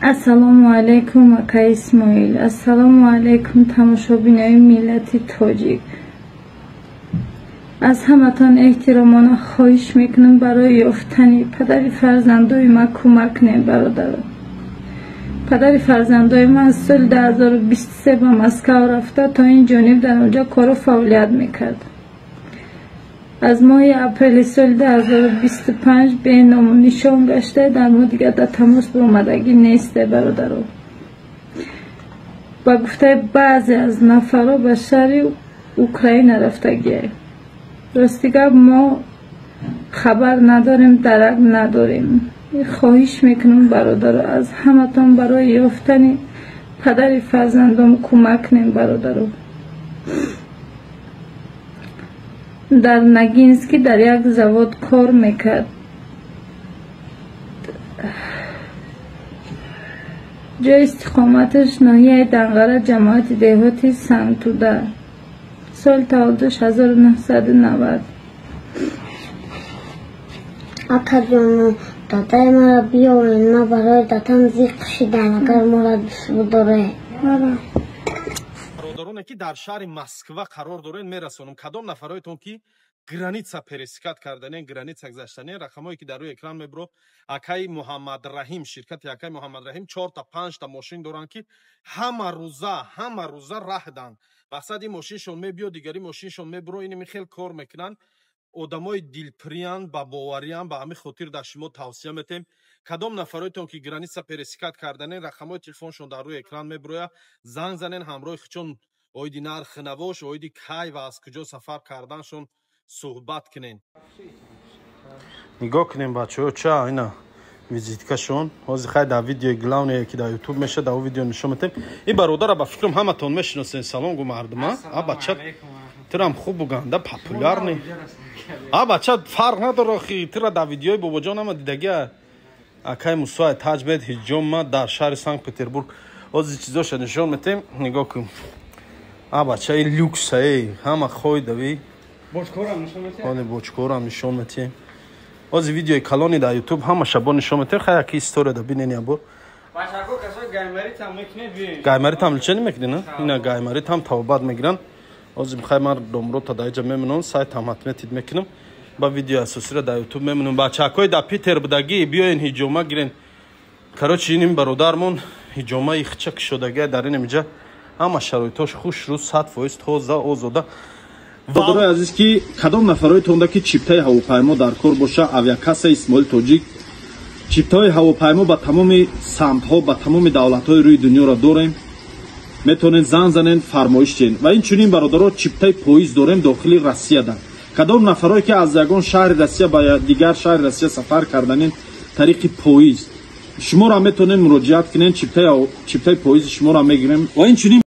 السلام علیکم آقای اسماعیل. السلام علیکم تماشابینای ملت تاجیک. از همتان احترامانه خواهش میکنم برای یافتن پدر فرزندای ما کمک کنید برادران. پدر فرزندای من از سال 2023 به مسکو رفته تا این جانب در اونجا کار و فعالیت میکرد. از ماه اپریل سال 2025 به نام نشان گشته، در ما دیگر در تماس با آمدگی نیسته برادران. با گفته بعضی از نفرها به شهر اوکراین رفتگیه. راستیگه ما خبر نداریم، درک نداریم. خواهش میکنم برادر از همتان برای یافتن پدر فرزندم کمک کنیم برادران. در نگینسکی در یک زواد کار میکرد. جای استقامتش ناحیه دنقره جماعت دهاتی سنتوده. سال تولدش 1990. آقا جان دادای ما را بیاورین، ما برای دادم زیق کشیدم اگر ما را دوست داره. برادرانی که در شهر مسکو قرار دارین میرسونم. کدام نفرایتون که گرانیتسا پرسکات کردنین، گرانیتسا گذشتنین، رقمایی که در روی اکران میبرو. اکای محمد رحیم، شرکت اکای محمد رحیم 4 تا 5 تا ماشین دارن که همه روزه راه دن. مقصد این ماشینشون میبیو، دیگری ماشینشون میبرو. این میخیل کار میکنن. آدمای دلپریان با باوریان با همین خاطر در شما توصیه میتیم. کدام نفرایتون که گرانیتسا پرسکات کردنین، رقمای تلفنشون در روی اکران میبرویا. زنگ زنین همراه خودشون اویدی نرخ نوش، اویدی کی و از کجا سفر کردنشون صحبت کنین. نگاه کنین بچه‌ها چه اینا ویزیتکشون. حاضر خیلی در ویدیو گلاونه که در یوتیوب میشه در ویدیو نشون میدم. این برادر با فکرم همتون میشناسین. سلام گو مردم. بچه ترام خوب بگنده پاپولار نی. بچه فرق نداره خی ترا در ویدیوی بابا جانم دیدگی اکای موسی تاجبد هجوم در شهر سنت پترزبورگ از چیزاش نشون میدم. نگاه کن. بچه این لوکس ای همه خوی دوی بوچکورم نشون میدم. آن بوچکورم نشون میدم. از ویدیوی کلانی در یوتیوب همه شبا نشون میدم. خیلی کی استوری دا ببینین ابو. باشاکو کسای گایمری تام میکنه. گایمری تام چه نمیکنه؟ اینا گایمری تام توبات میگیرن. از میخوام من دومرو تا دایجا میمونم سایت هم حتما تید میکنم. با ویدیو اساسی را در یوتیوب میمونم. بچه‌های در پیتر بودگی بیاین هجوما گیرین. کاروچی این برادرمون هجوما یخچک شدگی در این میجا. همه شرایطش خوش رو 100% تازه آزاده. برادر عزیز که کدام نفرایتون که چیپتای هواپیما در کار باشه، اویاکاسا اسماعیل تاجیک چیپتای هواپیما با تمام سمت‌ها با تمام دولت‌های روی دنیا را داریم. میتونین زنگ زنین فرمایش دین. و این چنین برادرها چیپتای پویز داریم داخل روسیه ده. کدام نفرایی که از یگان شهر روسیه با دیگر شهر روسیه سفر کردنین طریق پویز شما را میتونین مراجعت کنین. چیپتای پویز شما را میگیریم. و این چنین